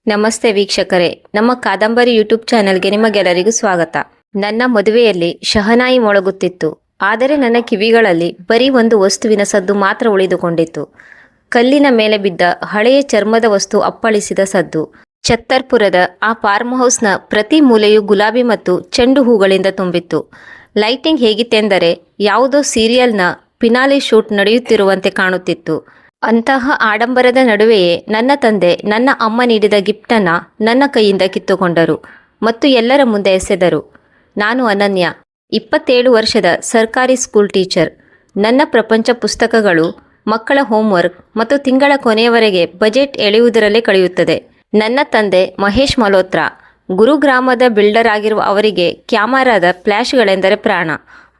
ನಮಸ್ತೆ ವೀಕ್ಷಕರೇ, ನಮ್ಮ ಕಾದಂಬರಿ ಯೂಟ್ಯೂಬ್ ಚಾನೆಲ್ಗೆ ನಿಮಗೆಲ್ಲರಿಗೂ ಸ್ವಾಗತ. ನನ್ನ ಮದುವೆಯಲ್ಲಿ ಶಹನಾಯಿ ಮೊಳಗುತ್ತಿತ್ತು. ಆದರೆ ನನ್ನ ಕಿವಿಗಳಲ್ಲಿ ಬರೀ ಒಂದು ವಸ್ತುವಿನ ಸದ್ದು ಮಾತ್ರ ಉಳಿದುಕೊಂಡಿತ್ತು. ಕಲ್ಲಿನ ಮೇಲೆ ಬಿದ್ದ ಹಳೆಯ ಚರ್ಮದ ವಸ್ತು ಅಪ್ಪಳಿಸಿದ ಸದ್ದು. ಛತ್ತರ್ಪುರದ ಆ ಫಾರ್ಮ್ ಹೌಸ್ನ ಪ್ರತಿ ಮೂಲೆಯೂ ಗುಲಾಬಿ ಮತ್ತು ಚೆಂಡು ಹೂಗಳಿಂದ ತುಂಬಿತ್ತು. ಲೈಟಿಂಗ್ ಹೇಗಿತ್ತೆಂದರೆ ಯಾವುದೋ ಸೀರಿಯಲ್ನ ಫಿನಾಲೆ ಶೂಟ್ ನಡೆಯುತ್ತಿರುವಂತೆ ಕಾಣುತ್ತಿತ್ತು. ಅಂತಹ ಆಡಂಬರದ ನಡುವೆಯೇ ನನ್ನ ತಂದೆ ನನ್ನ ಅಮ್ಮ ನೀಡಿದ ಗಿಫ್ಟನ್ನು ನನ್ನ ಕೈಯಿಂದ ಕಿತ್ತುಕೊಂಡರು ಮತ್ತು ಎಲ್ಲರ ಮುಂದೆ ಎಸೆದರು. ನಾನು ಅನನ್ಯ, 27 ವರ್ಷದ ಸರ್ಕಾರಿ ಸ್ಕೂಲ್ ಟೀಚರ್. ನನ್ನ ಪ್ರಪಂಚ ಪುಸ್ತಕಗಳು, ಮಕ್ಕಳ ಹೋಮ್ವರ್ಕ್ ಮತ್ತು ತಿಂಗಳ ಕೊನೆಯವರೆಗೆ ಬಜೆಟ್ ಎಳೆಯುವುದರಲ್ಲೇ ಕಳೆಯುತ್ತದೆ. ನನ್ನ ತಂದೆ ಮಹೇಶ್ ಮಲ್ಹೋತ್ರಾ, ಗುರುಗ್ರಾಮದ ಬಿಲ್ಡರ್ ಆಗಿರುವ ಅವರಿಗೆ ಕ್ಯಾಮರಾದ ಫ್ಲ್ಯಾಶ್ಗಳೆಂದರೆ ಪ್ರಾಣ.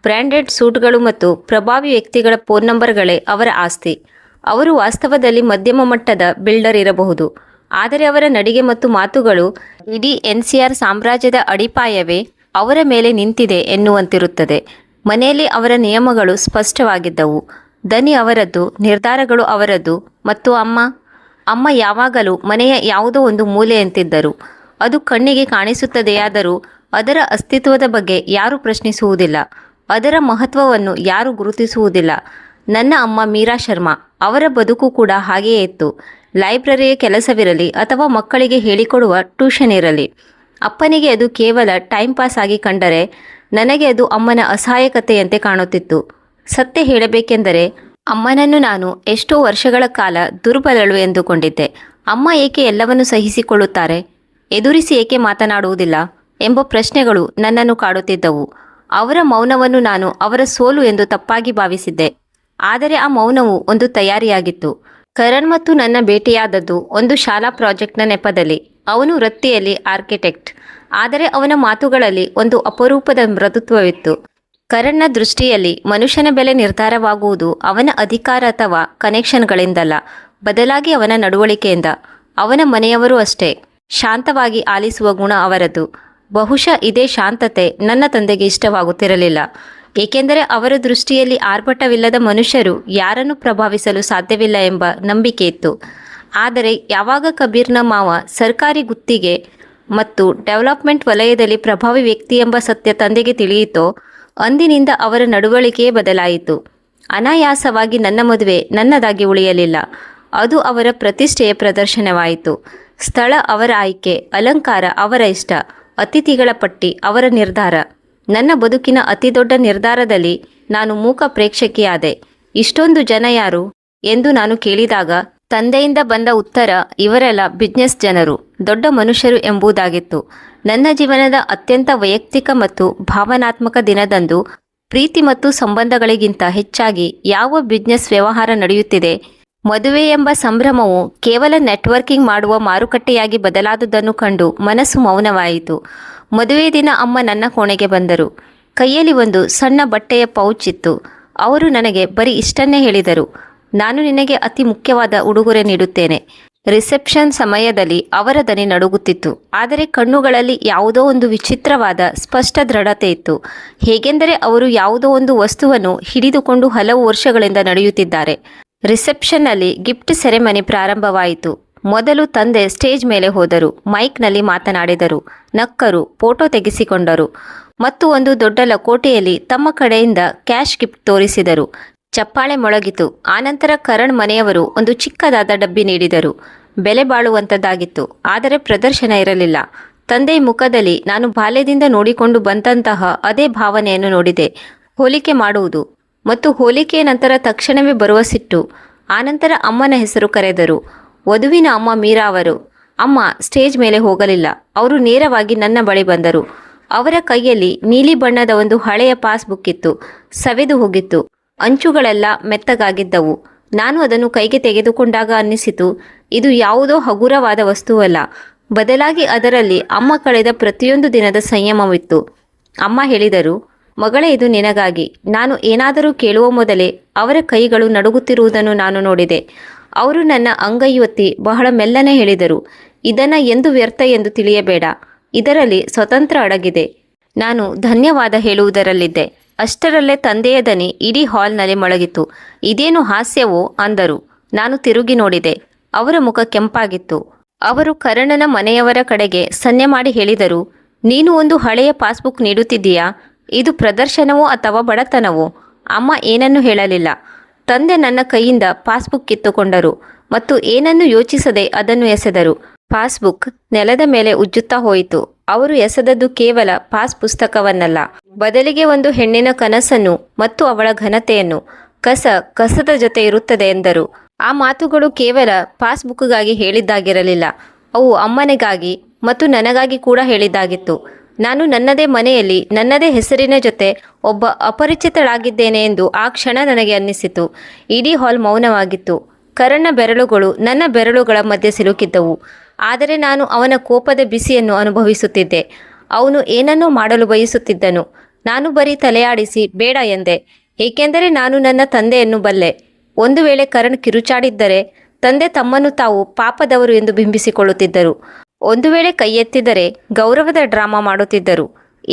ಬ್ರ್ಯಾಂಡೆಡ್ ಸೂಟ್ಗಳು ಮತ್ತು ಪ್ರಭಾವಿ ವ್ಯಕ್ತಿಗಳ ಫೋನ್ ನಂಬರ್ಗಳೇ ಅವರ ಆಸ್ತಿ. ಅವರು ವಾಸ್ತವದಲ್ಲಿ ಮಧ್ಯಮ ಮಟ್ಟದ ಬಿಲ್ಡರ್ ಇರಬಹುದು, ಆದರೆ ಅವರ ನಡಿಗೆ ಮತ್ತು ಮಾತುಗಳು ಇಡೀ NCR ಸಾಮ್ರಾಜ್ಯದ ಅಡಿಪಾಯವೇ ಅವರ ಮೇಲೆ ನಿಂತಿದೆ ಎನ್ನುವಂತಿರುತ್ತದೆ. ಮನೆಯಲ್ಲಿ ಅವರ ನಿಯಮಗಳು ಸ್ಪಷ್ಟವಾಗಿದ್ದವು. ದನಿ ಅವರದ್ದು, ನಿರ್ಧಾರಗಳು ಅವರದ್ದು ಮತ್ತು ಅಮ್ಮ ಯಾವಾಗಲೂ ಮನೆಯ ಯಾವುದೋ ಒಂದು ಮೂಲೆಯಂತಿದ್ದರು. ಅದು ಕಣ್ಣಿಗೆ ಕಾಣಿಸುತ್ತದೆಯಾದರೂ ಅದರ ಅಸ್ತಿತ್ವದ ಬಗ್ಗೆ ಯಾರೂ ಪ್ರಶ್ನಿಸುವುದಿಲ್ಲ, ಅದರ ಮಹತ್ವವನ್ನು ಯಾರೂ ಗುರುತಿಸುವುದಿಲ್ಲ. ನನ್ನ ಅಮ್ಮ ಮೀರಾ ಶರ್ಮಾ, ಅವರ ಬದುಕು ಕೂಡ ಹಾಗೆಯೇ ಇತ್ತು. ಲೈಬ್ರರಿಯ ಕೆಲಸವಿರಲಿ ಅಥವಾ ಮಕ್ಕಳಿಗೆ ಹೇಳಿಕೊಡುವ ಟ್ಯೂಷನ್ ಇರಲಿ, ಅಪ್ಪನಿಗೆ ಅದು ಕೇವಲ ಟೈಮ್ ಪಾಸ್ ಆಗಿ ಕಂಡರೆ ನನಗೆ ಅದು ಅಮ್ಮನ ಅಸಹಾಯಕತೆಯಂತೆ ಕಾಣುತ್ತಿತ್ತು. ಸತ್ಯ ಹೇಳಬೇಕೆಂದರೆ ಅಮ್ಮನನ್ನು ನಾನು ಎಷ್ಟೋ ವರ್ಷಗಳ ಕಾಲ ದುರ್ಬಲಳು ಎಂದುಕೊಂಡಿದ್ದೆ. ಅಮ್ಮ ಏಕೆ ಎಲ್ಲವನ್ನು ಸಹಿಸಿಕೊಳ್ಳುತ್ತಾರೆ, ಎದುರಿಸಿ ಏಕೆ ಮಾತನಾಡುವುದಿಲ್ಲ ಎಂಬ ಪ್ರಶ್ನೆಗಳು ನನ್ನನ್ನು ಕಾಡುತ್ತಿದ್ದವು. ಅವರ ಮೌನವನ್ನು ನಾನು ಅವರ ಸೋಲು ಎಂದು ತಪ್ಪಾಗಿ ಭಾವಿಸಿದ್ದೆ. ಆದರೆ ಆ ಮೌನವು ಒಂದು ತಯಾರಿಯಾಗಿತ್ತು. ಕರಣ್ ಮತ್ತು ನನ್ನ ಭೇಟಿಯಾದದ್ದು ಒಂದು ಶಾಲಾ ಪ್ರಾಜೆಕ್ಟ್ನ ನೆಪದಲ್ಲಿ. ಅವನು ವೃತ್ತಿಯಲ್ಲಿ ಆರ್ಕಿಟೆಕ್ಟ್, ಆದರೆ ಅವನ ಮಾತುಗಳಲ್ಲಿ ಒಂದು ಅಪರೂಪದ ಮೃದುತ್ವವಿತ್ತು. ಕರಣ್ನ ದೃಷ್ಟಿಯಲ್ಲಿ ಮನುಷ್ಯನ ಬೆಲೆ ನಿರ್ಧಾರವಾಗುವುದು ಅವನ ಅಧಿಕಾರ ಅಥವಾ ಕನೆಕ್ಷನ್ಗಳಿಂದಲ್ಲ, ಬದಲಾಗಿ ಅವನ ನಡವಳಿಕೆಯಿಂದ. ಅವನ ಮನೆಯವರೂ ಅಷ್ಟೇ, ಶಾಂತವಾಗಿ ಆಲಿಸುವ ಗುಣ ಅವರದ್ದು. ಬಹುಶಃ ಇದೇ ಶಾಂತತೆ ನನ್ನ ತಂದೆಗೆ ಇಷ್ಟವಾಗುತ್ತಿರಲಿಲ್ಲ, ಏಕೆಂದರೆ ಅವರ ದೃಷ್ಟಿಯಲ್ಲಿ ಆರ್ಭಟವಿಲ್ಲದ ಮನುಷ್ಯರು ಯಾರನ್ನು ಪ್ರಭಾವಿಸಲು ಸಾಧ್ಯವಿಲ್ಲ ಎಂಬ ನಂಬಿಕೆ ಇತ್ತು. ಆದರೆ ಯಾವಾಗ ಕಬೀರ್ನ ಮಾವ ಸರ್ಕಾರಿ ಗುತ್ತಿಗೆ ಮತ್ತು ಡೆವಲಪ್ಮೆಂಟ್ ವಲಯದಲ್ಲಿ ಪ್ರಭಾವಿ ವ್ಯಕ್ತಿ ಎಂಬ ಸತ್ಯ ತಂದೆಗೆ ತಿಳಿಯಿತೋ, ಅಂದಿನಿಂದ ಅವರ ನಡವಳಿಕೆಯೇ ಬದಲಾಯಿತು. ಅನಾಯಾಸವಾಗಿ ನನ್ನ ಮದುವೆ ನನ್ನದಾಗಿ ಉಳಿಯಲಿಲ್ಲ, ಅದು ಅವರ ಪ್ರತಿಷ್ಠೆಯ ಪ್ರದರ್ಶನವಾಯಿತು. ಸ್ಥಳ ಅವರ ಆಯ್ಕೆ, ಅಲಂಕಾರ ಅವರ ಇಷ್ಟ, ಅತಿಥಿಗಳ ಪಟ್ಟಿ ಅವರ ನಿರ್ಧಾರ. ನನ್ನ ಬದುಕಿನ ಅತಿದೊಡ್ಡ ನಿರ್ಧಾರದಲ್ಲಿ ನಾನು ಮೂಕ ಪ್ರೇಕ್ಷಕಿಯಾದೆ. ಇಷ್ಟೊಂದು ಜನ ಯಾರು ಎಂದು ನಾನು ಕೇಳಿದಾಗ ತಂದೆಯಿಂದ ಬಂದ ಉತ್ತರ, ಇವರೆಲ್ಲ ಬಿಸ್ನೆಸ್ ಜನರು, ದೊಡ್ಡ ಮನುಷ್ಯರು ಎಂಬುದಾಗಿತ್ತು. ನನ್ನ ಜೀವನದ ಅತ್ಯಂತ ವೈಯಕ್ತಿಕ ಮತ್ತು ಭಾವನಾತ್ಮಕ ದಿನದಂದು ಪ್ರೀತಿ ಮತ್ತು ಸಂಬಂಧಗಳಿಗಿಂತ ಹೆಚ್ಚಾಗಿ ಯಾವ ಬಿಸ್ನೆಸ್ ವ್ಯವಹಾರ ನಡೆಯುತ್ತಿದೆ, ಮದುವೆ ಎಂಬ ಸಂಭ್ರಮವು ಕೇವಲ ನೆಟ್ವರ್ಕಿಂಗ್ ಮಾಡುವ ಮಾರುಕಟ್ಟೆಯಾಗಿ ಬದಲಾದುದನ್ನು ಕಂಡು ಮನಸ್ಸು ಮೌನವಾಯಿತು. ಮದುವೆ ದಿನ ಅಮ್ಮ ನನ್ನ ಕೋಣೆಗೆ ಬಂದರು. ಕೈಯಲ್ಲಿ ಒಂದು ಸಣ್ಣ ಬಟ್ಟೆಯ ಪೌಚ್ ಇತ್ತು. ಅವರು ನನಗೆ ಬರೀ ಇಷ್ಟನ್ನೇ ಹೇಳಿದರು, ನಾನು ನಿನಗೆ ಅತಿ ಮುಖ್ಯವಾದ ಉಡುಗೊರೆ ನೀಡುತ್ತೇನೆ. ರಿಸೆಪ್ಷನ್ ಸಮಯದಲ್ಲಿ ಅವರ ದನಿ ನಡುಗುತ್ತಿತ್ತು, ಆದರೆ ಕಣ್ಣುಗಳಲ್ಲಿ ಯಾವುದೋ ಒಂದು ವಿಚಿತ್ರವಾದ ಸ್ಪಷ್ಟ ದೃಢತೆ ಇತ್ತು. ಹೇಗೆಂದರೆ ಅವರು ಯಾವುದೋ ಒಂದು ವಸ್ತುವನ್ನು ಹಿಡಿದುಕೊಂಡು ಹಲವು ವರ್ಷಗಳಿಂದ ನಡೆಯುತ್ತಿದ್ದಾರೆ. ರಿಸೆಪ್ಷನ್ನಲ್ಲಿ ಗಿಫ್ಟ್ ಸೆರೆಮನಿ ಪ್ರಾರಂಭವಾಯಿತು. ಮೊದಲು ತಂದೆ ಸ್ಟೇಜ್ ಮೇಲೆ ಹೋದರು, ಮೈಕ್ನಲ್ಲಿ ಮಾತನಾಡಿದರು, ನಕ್ಕರು, ಫೋಟೋ ತೆಗೆಸಿಕೊಂಡರು ಮತ್ತು ಒಂದು ದೊಡ್ಡ ಲಕೋಟೆಯಲ್ಲಿ ತಮ್ಮ ಕಡೆಯಿಂದ ಕ್ಯಾಶ್ ಗಿಫ್ಟ್ ತೋರಿಸಿದರು. ಚಪ್ಪಾಳೆ ಮೊಳಗಿತು. ಆನಂತರ ಕರಣ್ ಮನೆಯವರು ಒಂದು ಚಿಕ್ಕದಾದ ಡಬ್ಬಿ ನೀಡಿದರು. ಬೆಲೆ ಬಾಳುವಂಥದ್ದಾಗಿತ್ತು, ಆದರೆ ಪ್ರದರ್ಶನ ಇರಲಿಲ್ಲ. ತಂದೆಯ ಮುಖದಲ್ಲಿ ನಾನು ಬಾಲ್ಯದಿಂದ ನೋಡಿಕೊಂಡು ಬಂದಂತಹ ಅದೇ ಭಾವನೆಯನ್ನು ನೋಡಿದೆ, ಹೋಲಿಕೆ ಮಾಡುವುದು ಮತ್ತು ಹೋಲಿಕೆಯ ನಂತರ ತಕ್ಷಣವೇ ಬರುವ ಸಿಟ್ಟು. ಆನಂತರ ಅಮ್ಮನ ಹೆಸರು ಕರೆದರು, ವಧುವಿನ ಅಮ್ಮ ಮೀರಾ ಅವರು. ಅಮ್ಮ ಸ್ಟೇಜ್ ಮೇಲೆ ಹೋಗಲಿಲ್ಲ, ಅವರು ನೇರವಾಗಿ ನನ್ನ ಬಳಿ ಬಂದರು. ಅವರ ಕೈಯಲ್ಲಿ ನೀಲಿ ಬಣ್ಣದ ಒಂದು ಹಳೆಯ ಪಾಸ್ಬುಕ್ ಇತ್ತು, ಸವೆದು ಹೋಗಿತ್ತು, ಅಂಚುಗಳೆಲ್ಲ ಮೆತ್ತಗಾಗಿದ್ದವು. ನಾನು ಅದನ್ನು ಕೈಗೆ ತೆಗೆದುಕೊಂಡಾಗ ಅನ್ನಿಸಿತು, ಇದು ಯಾವುದೋ ಹಗುರವಾದ ವಸ್ತುವಲ್ಲ, ಬದಲಾಗಿ ಅದರಲ್ಲಿ ಅಮ್ಮ ಕಳೆದ ಪ್ರತಿಯೊಂದು ದಿನದ ಸಂಯಮವಿತ್ತು. ಅಮ್ಮ ಹೇಳಿದರು, ಮಗಳೇ, ಇದು ನಿನಗಾಗಿ. ನಾನು ಏನಾದರೂ ಕೇಳುವ ಮೊದಲೇ ಅವರ ಕೈಗಳು ನಡುಗುತ್ತಿರುವುದನ್ನು ನಾನು ನೋಡಿದೆ. ಅವರು ನನ್ನ ಅಂಗೈಯೊತ್ತಿ ಬಹಳ ಮೆಲ್ಲನೆ ಹೇಳಿದರು, ಇದನ್ನು ಎಂದು ವ್ಯರ್ಥ ಎಂದು ತಿಳಿಯಬೇಡ, ಇದರಲ್ಲಿ ಸ್ವತಂತ್ರ ಅಡಗಿದೆ. ನಾನು ಧನ್ಯವಾದ ಹೇಳುವುದರಲ್ಲಿದ್ದೆ. ಅಷ್ಟರಲ್ಲೇ ತಂದೆಯ ದನಿ ಇಡೀ ಹಾಲ್ನಲ್ಲಿ ಮೊಳಗಿತು. ಇದೇನು ಹಾಸ್ಯವೋ ಅಂದರು. ನಾನು ತಿರುಗಿ ನೋಡಿದೆ. ಅವರ ಮುಖ ಕೆಂಪಾಗಿತ್ತು. ಅವರು ಕರಣನ ಮನೆಯವರ ಕಡೆಗೆ ಸನ್ನೆ ಮಾಡಿ ಹೇಳಿದರು, ನೀನು ಒಂದು ಹಳೆಯ ಪಾಸ್ಬುಕ್ ನೀಡುತ್ತಿದ್ದೀಯಾ? ಇದು ಪ್ರದರ್ಶನವೋ ಅಥವಾ ಬಡತನವೋ? ಅಮ್ಮ ಏನನ್ನೂ ಹೇಳಲಿಲ್ಲ. ತಂದೆ ನನ್ನ ಕೈಯಿಂದ ಪಾಸ್ಬುಕ್ ಕಿತ್ತುಕೊಂಡರು ಮತ್ತು ಏನನ್ನು ಯೋಚಿಸದೆ ಅದನ್ನು ಎಸೆದರು. ಪಾಸ್ಬುಕ್ ನೆಲದ ಮೇಲೆ ಉಜ್ಜುತ್ತಾ ಹೋಯಿತು. ಅವರು ಎಸೆದದ್ದು ಕೇವಲ ಪಾಸ್ ಪುಸ್ತಕವನ್ನಲ್ಲ, ಬದಲಿಗೆ ಒಂದು ಹೆಣ್ಣಿನ ಕನಸನ್ನು ಮತ್ತು ಅವಳ ಘನತೆಯನ್ನು. ಕಸದ ಜೊತೆ ಇರುತ್ತದೆ ಎಂದರು. ಆ ಮಾತುಗಳು ಕೇವಲ ಪಾಸ್ಬುಕ್ಗಾಗಿ ಹೇಳಿದ್ದಾಗಿರಲಿಲ್ಲ, ಅವು ಅಮ್ಮನಿಗಾಗಿ ಮತ್ತು ನನಗಾಗಿ ಕೂಡ ಹೇಳಿದ್ದಾಗಿತ್ತು. ನಾನು ನನ್ನದೇ ಮನೆಯಲ್ಲಿ ನನ್ನದೇ ಹೆಸರಿನ ಜೊತೆ ಒಬ್ಬ ಅಪರಿಚಿತಳಾಗಿದ್ದೇನೆ ಎಂದು ಆ ಕ್ಷಣ ನನಗೆ ಅನ್ನಿಸಿತು. ಇಡೀ ಹಾಲ್ ಮೌನವಾಗಿತ್ತು. ಕರಣ್ನ ಬೆರಳುಗಳು ನನ್ನ ಬೆರಳುಗಳ ಮಧ್ಯೆ ಸಿಲುಕಿದ್ದವು. ಆದರೆ ನಾನು ಅವನ ಕೋಪದ ಬಿಸಿಯನ್ನು ಅನುಭವಿಸುತ್ತಿದ್ದೆ. ಅವನು ಏನನ್ನೋ ಮಾಡಲು ಬಯಸುತ್ತಿದ್ದನು. ನಾನು ಬರೀ ತಲೆಯಾಡಿಸಿ ಬೇಡ ಎಂದೆ, ಏಕೆಂದರೆ ನಾನು ನನ್ನ ತಂದೆಯನ್ನು ಬಲ್ಲೆ. ಒಂದು ವೇಳೆ ಕರಣ್ ಕಿರುಚಾಡಿದ್ದರೆ ತಂದೆ ತಮ್ಮನ್ನು ತಾವು ಪಾಪದವರು ಎಂದು ಬಿಂಬಿಸಿಕೊಳ್ಳುತ್ತಿದ್ದರು. ಒಂದು ವೇಳೆ ಕೈ ಎತ್ತಿದರೆ ಗೌರವದ ಡ್ರಾಮಾ ಮಾಡುತ್ತಿದ್ದರು.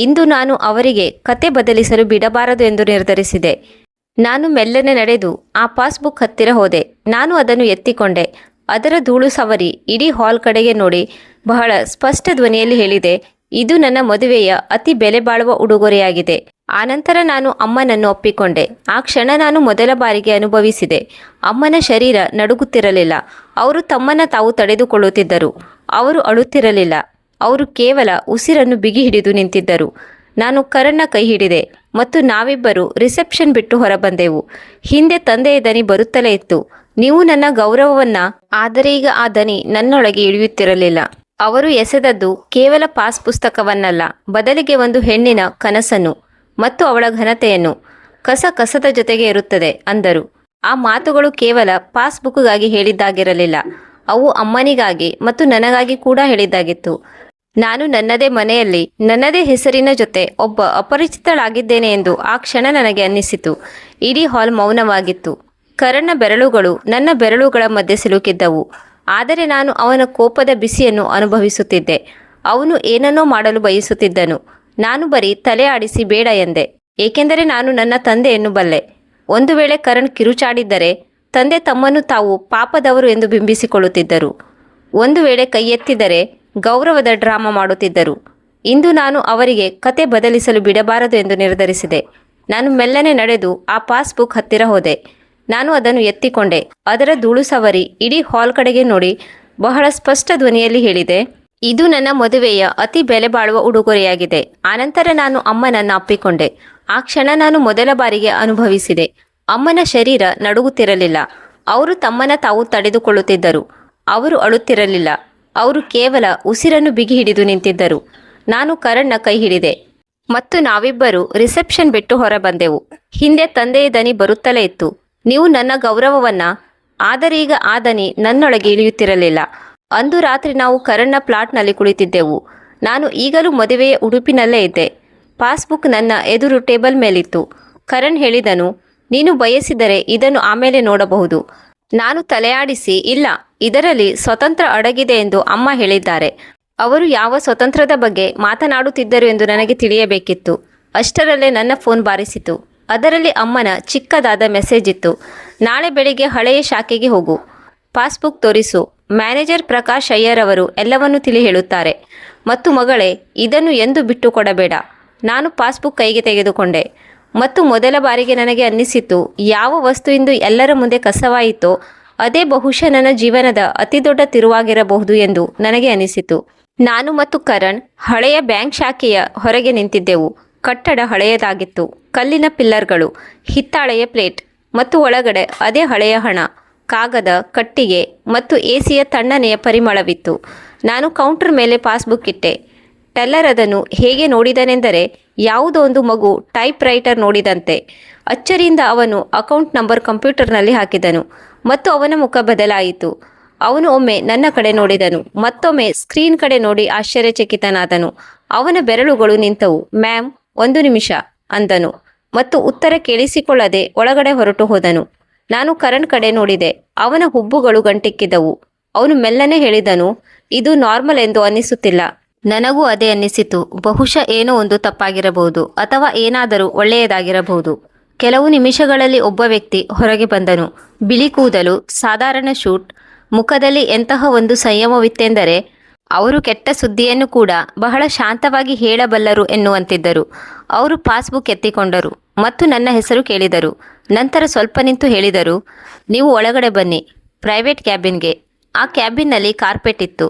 ಇಂದು ನಾನು ಅವರಿಗೆ ಕತೆ ಬದಲಿಸಲು ಬಿಡಬಾರದು ಎಂದು ನಿರ್ಧರಿಸಿದೆ. ನಾನು ಮೆಲ್ಲನೆ ನಡೆದು ಆ ಪಾಸ್ಬುಕ್ ಹತ್ತಿರ ಹೋದೆ. ನಾನು ಅದನ್ನು ಎತ್ತಿಕೊಂಡೆ. ಅದರ ಧೂಳು ಸವರಿ ಇಡೀ ಹಾಲ್ ಕಡೆಗೆ ನೋಡಿ ಬಹಳ ಸ್ಪಷ್ಟ ಧ್ವನಿಯಲ್ಲಿ ಹೇಳಿದೆ, ಇದು ನನ್ನ ಮದುವೆಯ ಅತಿ ಬೆಲೆ ಬಾಳುವ ಉಡುಗೊರೆಯಾಗಿದೆ. ಆನಂತರ ನಾನು ಅಮ್ಮನನ್ನು ಒಪ್ಪಿಕೊಂಡೆ. ಆ ಕ್ಷಣ ನಾನು ಮೊದಲ ಬಾರಿಗೆ ಅನುಭವಿಸಿದೆ. ಅಮ್ಮನ ಶರೀರ ನಡುಗುತ್ತಿರಲಿಲ್ಲ. ಅವರು ತಮ್ಮನ್ನು ತಾವು ತಡೆದುಕೊಳ್ಳುತ್ತಿದ್ದರು. ಅವರು ಅಳುತ್ತಿರಲಿಲ್ಲ. ಅವರು ಕೇವಲ ಉಸಿರನ್ನು ಬಿಗಿ ಹಿಡಿದು ನಿಂತಿದ್ದರು. ನಾನು ಕರಣ್ನ ಕೈ ಹಿಡಿದೆ ಮತ್ತು ನಾವಿಬ್ಬರು ರಿಸೆಪ್ಷನ್ ಬಿಟ್ಟು ಹೊರಬಂದೆವು. ಹಿಂದೆ ತಂದೆಯ ದನಿ ಬರುತ್ತಲೇ ಇತ್ತು, ನೀವು ನನ್ನ ಗೌರವವನ್ನ. ಆದರೆ ಈಗ ಆ ದನಿ ನನ್ನೊಳಗೆ ಇಳಿಯುತ್ತಿರಲಿಲ್ಲ. ಅವರು ಎಸೆದದ್ದು ಕೇವಲ ಪಾಸ್ ಪುಸ್ತಕವನ್ನಲ್ಲ, ಬದಲಿಗೆ ಒಂದು ಹೆಣ್ಣಿನ ಕನಸನ್ನು ಮತ್ತು ಅವಳ ಘನತೆಯನ್ನು. ಕಸದ ಜೊತೆಗೆ ಇರುತ್ತದೆ ಅಂದರು. ಆ ಮಾತುಗಳು ಕೇವಲ ಪಾಸ್ಬುಕ್ಗಾಗಿ ಹೇಳಿದ್ದಾಗಿರಲಿಲ್ಲ, ಅವು ಅಮ್ಮನಿಗಾಗಿ ಮತ್ತು ನನಗಾಗಿ ಕೂಡ ಹೇಳಿದ್ದಾಗಿತ್ತು. ನಾನು ನನ್ನದೇ ಮನೆಯಲ್ಲಿ ನನ್ನದೇ ಹೆಸರಿನ ಜೊತೆ ಒಬ್ಬ ಅಪರಿಚಿತಳಾಗಿದ್ದೇನೆ ಎಂದು ಆ ಕ್ಷಣ ನನಗೆ ಅನ್ನಿಸಿತು. ಇಡೀ ಹಾಲ್ ಮೌನವಾಗಿತ್ತು. ಕರಣ್ನ ಬೆರಳುಗಳು ನನ್ನ ಬೆರಳುಗಳ ಮಧ್ಯೆ ಸಿಲುಕಿದ್ದವು. ಆದರೆ ನಾನು ಅವನ ಕೋಪದ ಬಿಸಿಯನ್ನು ಅನುಭವಿಸುತ್ತಿದ್ದೆ. ಅವನು ಏನನ್ನೋ ಮಾಡಲು ಬಯಸುತ್ತಿದ್ದನು. ನಾನು ಬರೀ ತಲೆ ಆಡಿಸಿ ಬೇಡ ಎಂದೆ, ಏಕೆಂದರೆ ನಾನು ನನ್ನ ತಂದೆಯನ್ನು ಬಲ್ಲೆ. ಒಂದು ವೇಳೆ ಕರಣ್ ಕಿರುಚಾಡಿದ್ದರೆ ತಂದೆ ತಮ್ಮನ್ನು ತಾವು ಪಾಪದವರು ಎಂದು ಬಿಂಬಿಸಿಕೊಳ್ಳುತ್ತಿದ್ದರು. ಒಂದು ವೇಳೆ ಕೈ ಎತ್ತಿದರೆ ಗೌರವದ ಡ್ರಾಮಾ ಮಾಡುತ್ತಿದ್ದರು. ಇಂದು ನಾನು ಅವರಿಗೆ ಕತೆ ಬದಲಿಸಲು ಬಿಡಬಾರದು ಎಂದು ನಿರ್ಧರಿಸಿದೆ. ನಾನು ಮೆಲ್ಲನೆ ನಡೆದು ಆ ಪಾಸ್ಬುಕ್ ಹತ್ತಿರ ಹೋದೆ. ನಾನು ಅದನ್ನು ಎತ್ತಿಕೊಂಡೆ. ಅದರ ಧೂಳು ಸವರಿ ಇಡೀ ಹಾಲ್ ಕಡೆಗೆ ನೋಡಿ ಬಹಳ ಸ್ಪಷ್ಟ ಧ್ವನಿಯಲ್ಲಿ ಹೇಳಿದೆ, ಇದು ನನ್ನ ಮದುವೆಯ ಅತಿ ಬೆಲೆ ಬಾಳುವ ಉಡುಗೊರೆಯಾಗಿದೆ. ಆನಂತರ ನಾನು ಅಮ್ಮನನ್ನು ಅಪ್ಪಿಕೊಂಡೆ. ಆ ಕ್ಷಣ ನಾನು ಮೊದಲ ಬಾರಿಗೆ ಅನುಭವಿಸಿದೆ. ಅಮ್ಮನ ಶರೀರ ನಡುಗುತ್ತಿರಲಿಲ್ಲ. ಅವರು ತಮ್ಮನ್ನ ತಾವು ತಡೆದುಕೊಳ್ಳುತ್ತಿದ್ದರು. ಅವರು ಅಳುತ್ತಿರಲಿಲ್ಲ. ಅವರು ಕೇವಲ ಉಸಿರನ್ನು ಬಿಗಿ ಹಿಡಿದು ನಿಂತಿದ್ದರು. ನಾನು ಕರಣ್ನ ಕೈ ಹಿಡಿದೆ ಮತ್ತು ನಾವಿಬ್ಬರು ರಿಸೆಪ್ಷನ್ ಬಿಟ್ಟು ಹೊರಬಂದೆವು. ಹಿಂದೆ ತಂದೆಯ ದನಿ ಬರುತ್ತಲೇ ಇತ್ತು, ನೀವು ನನ್ನ ಗೌರವವನ್ನ. ಆದರೆ ಈಗ ಆ ದನಿ ನನ್ನೊಳಗೆ ಇಳಿಯುತ್ತಿರಲಿಲ್ಲ. ಅಂದು ರಾತ್ರಿ ನಾವು ಕರಣ್ನ ಪ್ಲಾಟ್ನಲ್ಲಿ ಕುಳಿತಿದ್ದೆವು. ನಾನು ಈಗಲೂ ಮದುವೆಯ ಉಡುಪಿನಲ್ಲೇ ಇದ್ದೆ. ಪಾಸ್ಬುಕ್ ನನ್ನ ಎದುರು ಟೇಬಲ್ ಮೇಲಿತ್ತು. ಕರಣ್ ಹೇಳಿದನು, ನೀನು ಬಯಸಿದರೆ ಇದನ್ನು ಆಮೇಲೆ ನೋಡಬಹುದು. ನಾನು ತಲೆಯಾಡಿಸಿ, ಇಲ್ಲ, ಇದರಲ್ಲಿ ಸ್ವತಂತ್ರ ಅಡಗಿದೆ ಎಂದು ಅಮ್ಮ ಹೇಳಿದ್ದಾರೆ. ಅವರು ಯಾವ ಸ್ವತಂತ್ರದ ಬಗ್ಗೆ ಮಾತನಾಡುತ್ತಿದ್ದರು ಎಂದು ನನಗೆ ತಿಳಿಯಬೇಕಿತ್ತು. ಅಷ್ಟರಲ್ಲೇ ನನ್ನ ಫೋನ್ ಬಾರಿಸಿತು. ಅದರಲ್ಲಿ ಅಮ್ಮನ ಚಿಕ್ಕದಾದ ಮೆಸೇಜ್ ಇತ್ತು, ನಾಳೆ ಬೆಳಿಗ್ಗೆ ಹಳೆಯ ಶಾಖೆಗೆ ಹೋಗು, ಪಾಸ್ಬುಕ್ ತೋರಿಸು, ಮ್ಯಾನೇಜರ್ ಪ್ರಕಾಶ್ ಅಯ್ಯರ್ ಅವರು ಎಲ್ಲವನ್ನೂ ತಿಳಿ ಹೇಳುತ್ತಾರೆ. ಮತ್ತು ಮಗಳೇ, ಇದನ್ನು ಎಂದು ಬಿಟ್ಟು ಕೊಡಬೇಡ. ನಾನು ಪಾಸ್ಬುಕ್ ಕೈಗೆ ತೆಗೆದುಕೊಂಡೆ ಮತ್ತು ಮೊದಲ ಬಾರಿಗೆ ನನಗೆ ಅನ್ನಿಸಿತು, ಯಾವ ವಸ್ತುವಿಂದ ಎಲ್ಲರ ಮುಂದೆ ಕಸವಾಯಿತೋ ಅದೇ ಬಹುಶಃ ನನ್ನ ಜೀವನದ ಅತಿದೊಡ್ಡ ತಿರುವಾಗಿರಬಹುದು ಎಂದು ನನಗೆ ಅನಿಸಿತು. ನಾನು ಮತ್ತು ಕರಣ್ ಹಳೆಯ ಬ್ಯಾಂಕ್ ಶಾಖೆಯ ಹೊರಗೆ ನಿಂತಿದ್ದೆವು. ಕಟ್ಟಡ ಹಳೆಯದಾಗಿತ್ತು. ಕಲ್ಲಿನ ಪಿಲ್ಲರ್ಗಳು, ಹಿತ್ತಾಳೆಯ ಪ್ಲೇಟ್ ಮತ್ತು ಒಳಗಡೆ ಅದೇ ಹಳೆಯ ಹಣ, ಕಾಗದ, ಕಟ್ಟಿಗೆ ಮತ್ತು ಎಸಿಯ ತಣ್ಣನೆಯ ಪರಿಮಳವಿತ್ತು. ನಾನು ಕೌಂಟರ್ ಮೇಲೆ ಪಾಸ್ಬುಕ್ ಇಟ್ಟೆ. ಟೆಲ್ಲರ್ ಅದನ್ನು ಹೇಗೆ ನೋಡಿದನೆಂದರೆ ಯಾವುದೋ ಒಂದು ಮಗು ಟೈಪ್ ರೈಟರ್ ನೋಡಿದಂತೆ. ಅಚ್ಚರಿಯಿಂದ ಅವನು ಅಕೌಂಟ್ ನಂಬರ್ ಕಂಪ್ಯೂಟರ್ನಲ್ಲಿ ಹಾಕಿದನು ಮತ್ತು ಅವನ ಮುಖ ಬದಲಾಯಿತು. ಅವನು ಒಮ್ಮೆ ನನ್ನ ಕಡೆ ನೋಡಿದನು, ಮತ್ತೊಮ್ಮೆ ಸ್ಕ್ರೀನ್ ಕಡೆ ನೋಡಿ ಆಶ್ಚರ್ಯಚಕಿತನಾದನು. ಅವನ ಬೆರಳುಗಳು ನಿಂತವು. ಮ್ಯಾಮ್, 1 ನಿಮಿಷ ಅಂದನು ಮತ್ತು ಉತ್ತರ ಕೇಳಿಸಿಕೊಳ್ಳದೆ ಒಳಗಡೆ ಹೊರಟು ಹೋದನು. ನಾನು ಕರಣ್ ಕಡೆ ನೋಡಿದೆ. ಅವನ ಹುಬ್ಬುಗಳು ಗಂಟಿಕ್ಕಿದವು. ಅವನು ಮೆಲ್ಲನೆ ಹೇಳಿದನು, ಇದು ನಾರ್ಮಲ್ ಎಂದು ಅನ್ನಿಸುತ್ತಿಲ್ಲ. ನನಗೂ ಅದೇ ಅನ್ನಿಸಿತು. ಬಹುಶಃ ಏನೋ ಒಂದು ತಪ್ಪಾಗಿರಬಹುದು ಅಥವಾ ಏನಾದರೂ ಒಳ್ಳೆಯದಾಗಿರಬಹುದು. ಕೆಲವು ನಿಮಿಷಗಳಲ್ಲಿ ಒಬ್ಬ ವ್ಯಕ್ತಿ ಹೊರಗೆ ಬಂದನು. ಬಿಳಿ ಕೂದಲು, ಸಾಧಾರಣ ಶೂಟ್ ಮುಖದಲ್ಲಿ ಎಂತಹ ಒಂದು ಸಂಯಮವಿತ್ತೆಂದರೆ ಅವರು ಕೆಟ್ಟ ಸುದ್ದಿಯನ್ನು ಕೂಡ ಬಹಳ ಶಾಂತವಾಗಿ ಹೇಳಬಲ್ಲರು ಎನ್ನುವಂತಿದ್ದರು. ಅವರು ಪಾಸ್ಬುಕ್ ಎತ್ತಿಕೊಂಡರು ಮತ್ತು ನನ್ನ ಹೆಸರು ಕೇಳಿದರು. ನಂತರ ಸ್ವಲ್ಪ ನಿಂತು ಹೇಳಿದರು, ನೀವು ಒಳಗಡೆ ಬನ್ನಿ, ಪ್ರೈವೇಟ್ ಕ್ಯಾಬಿನ್ಗೆ. ಆ ಕ್ಯಾಬಿನ್ನಲ್ಲಿ ಕಾರ್ಪೆಟ್ ಇತ್ತು,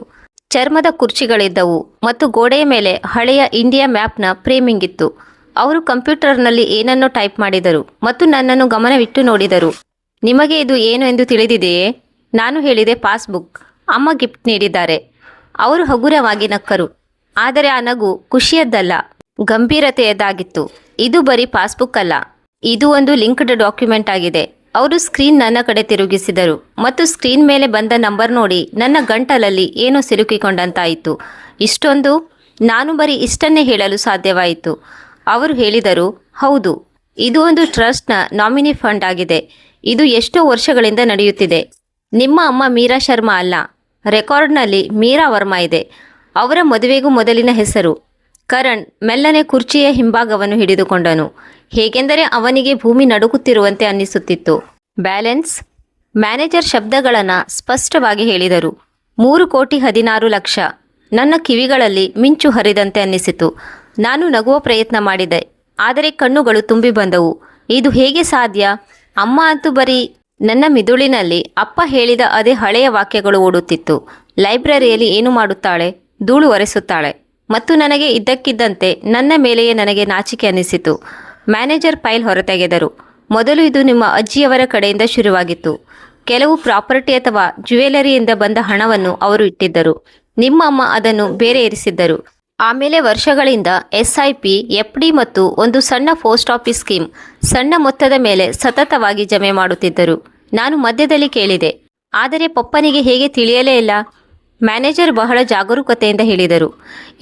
ಚರ್ಮದ ಕುರ್ಚಿಗಳಿದ್ದವು ಮತ್ತು ಗೋಡೆಯ ಮೇಲೆ ಹಳೆಯ ಇಂಡಿಯಾ ಮ್ಯಾಪ್ನ ಫ್ರೇಮಿಂಗ್ ಇತ್ತು. ಅವರು ಕಂಪ್ಯೂಟರ್ನಲ್ಲಿ ಏನನ್ನೋ ಟೈಪ್ ಮಾಡಿದರು ಮತ್ತು ನನ್ನನ್ನು ಗಮನವಿಟ್ಟು ನೋಡಿದರು. ನಿಮಗೆ ಇದು ಏನು ಎಂದು ತಿಳಿದಿದೆಯೇ? ನಾನು ಹೇಳಿದೆ, ಪಾಸ್ಬುಕ್. ಅಮ್ಮ ಗಿಫ್ಟ್ ನೀಡಿದ್ದಾರೆ. ಅವರು ಹಗುರವಾಗಿ ನಕ್ಕರು. ಆದರೆ ಆ ನಗು ಖುಷಿಯದ್ದಲ್ಲ, ಗಂಭೀರತೆಯದ್ದಾಗಿತ್ತು. ಇದು ಬರೀ ಪಾಸ್ಬುಕ್ ಅಲ್ಲ, ಇದು ಒಂದು ಲಿಂಕ್ಡ್ ಡಾಕ್ಯುಮೆಂಟ್ ಆಗಿದೆ. ಅವರು ಸ್ಕ್ರೀನ್ ನನ್ನ ಕಡೆ ತಿರುಗಿಸಿದರು ಮತ್ತು ಸ್ಕ್ರೀನ್ ಮೇಲೆ ಬಂದ ನಂಬರ್ ನೋಡಿ ನನ್ನ ಗಂಟಲಲ್ಲಿ ಏನೋ ಸಿಲುಕಿಕೊಂಡಂತಾಯಿತು. ಇಷ್ಟೊಂದು? ನಾನು ಬರೀ ಇಷ್ಟನ್ನೇ ಹೇಳಲು ಸಾಧ್ಯವಾಯಿತು. ಅವರು ಹೇಳಿದರು, ಹೌದು, ಇದು ಒಂದು ಟ್ರಸ್ಟ್ನ ನಾಮಿನಿ ಫಂಡ್ ಆಗಿದೆ. ಇದು ಎಷ್ಟೋ ವರ್ಷಗಳಿಂದ ನಡೆಯುತ್ತಿದೆ. ನಿಮ್ಮ ಅಮ್ಮ ಮೀರಾ ಶರ್ಮಾ ಅಲ್ಲ, ರೆಕಾರ್ಡ್ನಲ್ಲಿ ಮೀರಾ ವರ್ಮಾ ಇದೆ. ಅವರ ಮದುವೆಗೂ ಮೊದಲಿನ ಹೆಸರು. ಕರಣ್ ಮೆಲ್ಲನೆ ಕುರ್ಚಿಯ ಹಿಂಭಾಗವನ್ನು ಹಿಡಿದುಕೊಂಡನು, ಹೇಗೆಂದರೆ ಅವನಿಗೆ ಭೂಮಿ ನಡುಗುತ್ತಿರುವಂತೆ ಅನ್ನಿಸುತ್ತಿತ್ತು. ಬ್ಯಾಲೆನ್ಸ್? ಮ್ಯಾನೇಜರ್ ಶಬ್ದಗಳನ್ನು ಸ್ಪಷ್ಟವಾಗಿ ಹೇಳಿದರು. 3,16,00,000. ನನ್ನ ಕಿವಿಗಳಲ್ಲಿ ಮಿಂಚು ಹರಿದಂತೆ ಅನ್ನಿಸಿತು. ನಾನು ನಗುವ ಪ್ರಯತ್ನ ಮಾಡಿದೆ, ಆದರೆ ಕಣ್ಣುಗಳು ತುಂಬಿ ಬಂದವು. ಇದು ಹೇಗೆ ಸಾಧ್ಯ? ಅಮ್ಮ ಅಂತೂ ಬರೀ ನನ್ನ ಮಿದುಳಿನಲ್ಲಿ ಅಪ್ಪ ಹೇಳಿದ ಅದೇ ಹಳೆಯ ವಾಕ್ಯಗಳು ಓಡುತ್ತಿತ್ತು. ಲೈಬ್ರರಿಯಲ್ಲಿ ಏನು ಮಾಡುತ್ತಾಳೆ? ಧೂಳು ಒರೆಸುತ್ತಾಳೆ. ಮತ್ತು ನನಗೆ ಇದ್ದಕ್ಕಿದ್ದಂತೆ ನನ್ನ ಮೇಲೆಯೇ ನನಗೆ ನಾಚಿಕೆ ಅನ್ನಿಸಿತು. ಮ್ಯಾನೇಜರ್ ಫೈಲ್ ಹೊರತೆಗೆದರು. ಮೊದಲು ಇದು ನಿಮ್ಮ ಅಜ್ಜಿಯವರ ಕಡೆಯಿಂದ ಶುರುವಾಗಿತ್ತು. ಕೆಲವು ಪ್ರಾಪರ್ಟಿ ಅಥವಾ ಜ್ಯುವೆಲರಿಯಿಂದ ಬಂದ ಹಣವನ್ನು ಅವರು ಇಟ್ಟಿದ್ದರು. ನಿಮ್ಮ ಅಮ್ಮ ಅದನ್ನು ಬೇರೆ ಇರಿಸಿದ್ದರು. ಆಮೇಲೆ ವರ್ಷಗಳಿಂದ SIP, FD ಮತ್ತು ಒಂದು ಸಣ್ಣ ಪೋಸ್ಟ್ ಆಫೀಸ್ ಸ್ಕೀಮ್ ಸಣ್ಣ ಮೊತ್ತದ ಮೇಲೆ ಸತತವಾಗಿ ಜಮೆ ಮಾಡುತ್ತಿದ್ದರು. ನಾನು ಮಧ್ಯದಲ್ಲಿ ಕೇಳಿದೆ, ಆದರೆ ಪಪ್ಪನಿಗೆ ಹೇಗೆ ತಿಳಿಯಲೇ ಇಲ್ಲ? ಮ್ಯಾನೇಜರ್ ಬಹಳ ಜಾಗರೂಕತೆಯಿಂದ ಹೇಳಿದರು,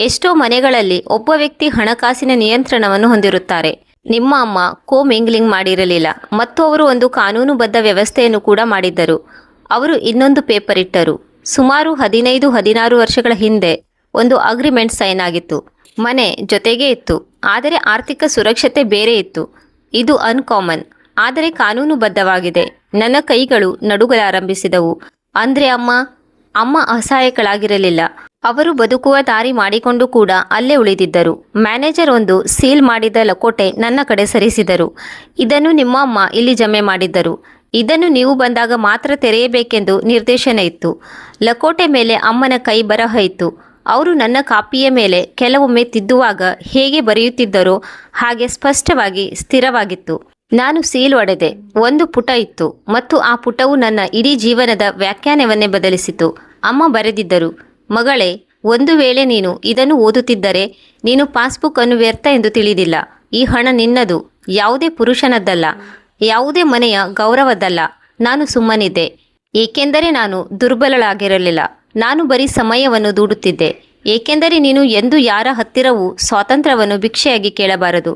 ಎಷ್ಟೋ ಮನೆಗಳಲ್ಲಿ ಒಬ್ಬ ವ್ಯಕ್ತಿ ಹಣಕಾಸಿನ ನಿಯಂತ್ರಣವನ್ನು ಹೊಂದಿರುತ್ತಾರೆ. ನಿಮ್ಮ ಅಮ್ಮ ಕೋಮಿಂಗ್ಲಿಂಗ್ ಮಾಡಿರಲಿಲ್ಲ ಮತ್ತು ಅವರು ಒಂದು ಕಾನೂನುಬದ್ಧ ವ್ಯವಸ್ಥೆಯನ್ನು ಕೂಡ ಮಾಡಿದ್ದರು. ಅವರು ಇನ್ನೊಂದು ಪೇಪರ್ ಇಟ್ಟರು. ಸುಮಾರು 15-16 ವರ್ಷಗಳ ಹಿಂದೆ ಒಂದು ಅಗ್ರಿಮೆಂಟ್ ಸೈನ್ ಆಗಿತ್ತು. ಮನೆ ಜೊತೆಗೇ ಇತ್ತು, ಆದರೆ ಆರ್ಥಿಕ ಸುರಕ್ಷತೆ ಬೇರೆ ಇತ್ತು. ಇದು ಅನ್ಕಾಮನ್, ಆದರೆ ಕಾನೂನುಬದ್ಧವಾಗಿದೆ. ನನ್ನ ಕೈಗಳು ನಡುಗಲಾರಂಭಿಸಿದವು. ಅಂದ್ರೆ ಅಮ್ಮ ಅಸಹಾಯಕಳಾಗಿರಲಿಲ್ಲ. ಅವರು ಬದುಕುವ ದಾರಿ ಮಾಡಿಕೊಂಡು ಕೂಡ ಅಲ್ಲೇ ಉಳಿದಿದ್ದರು. ಮ್ಯಾನೇಜರ್ ಒಂದು ಸೀಲ್ ಮಾಡಿದ ಲಕೋಟೆ ನನ್ನ ಕಡೆ ಸರಿಸಿದರು. ಇದನ್ನು ನಿಮ್ಮ ಅಮ್ಮ ಇಲ್ಲಿ ಜಮೆ ಮಾಡಿದ್ದರು. ಇದನ್ನು ನೀವು ಬಂದಾಗ ಮಾತ್ರ ತೆರೆಯಬೇಕೆಂದು ನಿರ್ದೇಶನ ಇತ್ತು. ಲಕೋಟೆ ಮೇಲೆ ಅಮ್ಮನ ಕೈ ಬರಹ ಇತ್ತು. ಅವರು ನನ್ನ ಕಾಪಿಯ ಮೇಲೆ ಕೆಲವೊಮ್ಮೆ ತಿದ್ದುವಾಗ ಹೇಗೆ ಬರೆಯುತ್ತಿದ್ದರೋ ಹಾಗೆ ಸ್ಪಷ್ಟವಾಗಿ ಸ್ಥಿರವಾಗಿತ್ತು. ನಾನು ಸೀಲ್ ಒಡೆದೆ. ಒಂದು ಪುಟ ಇತ್ತು ಮತ್ತು ಆ ಪುಟವು ನನ್ನ ಇಡೀ ಜೀವನದ ವ್ಯಾಖ್ಯಾನವನ್ನೇ ಬದಲಿಸಿತು. ಅಮ್ಮ ಬರೆದಿದ್ದರು, ಮಗಳೇ, ಒಂದು ವೇಳೆ ನೀನು ಇದನ್ನು ಓದುತ್ತಿದ್ದರೆ ನೀನು ಪಾಸ್ಬುಕ್ ಅನ್ನು ವ್ಯರ್ಥ ಎಂದು ತಿಳಿದಿಲ್ಲ. ಈ ಹಣ ನಿನ್ನದು, ಯಾವುದೇ ಪುರುಷನದ್ದಲ್ಲ, ಯಾವುದೇ ಮನೆಯ ಗೌರವದ್ದಲ್ಲ. ನಾನು ಸುಮ್ಮನಿದ್ದೆ, ಏಕೆಂದರೆ ನಾನು ದುರ್ಬಲಳಾಗಿರಲಿಲ್ಲ. ನಾನು ಬರೀ ಸಮಯವನ್ನು ದೂಡುತ್ತಿದ್ದೆ, ಏಕೆಂದರೆ ನೀನು ಎಂದು ಯಾರ ಹತ್ತಿರವೂ ಸ್ವಾತಂತ್ರ್ಯವನ್ನು ಭಿಕ್ಷೆಯಾಗಿ ಕೇಳಬಾರದು.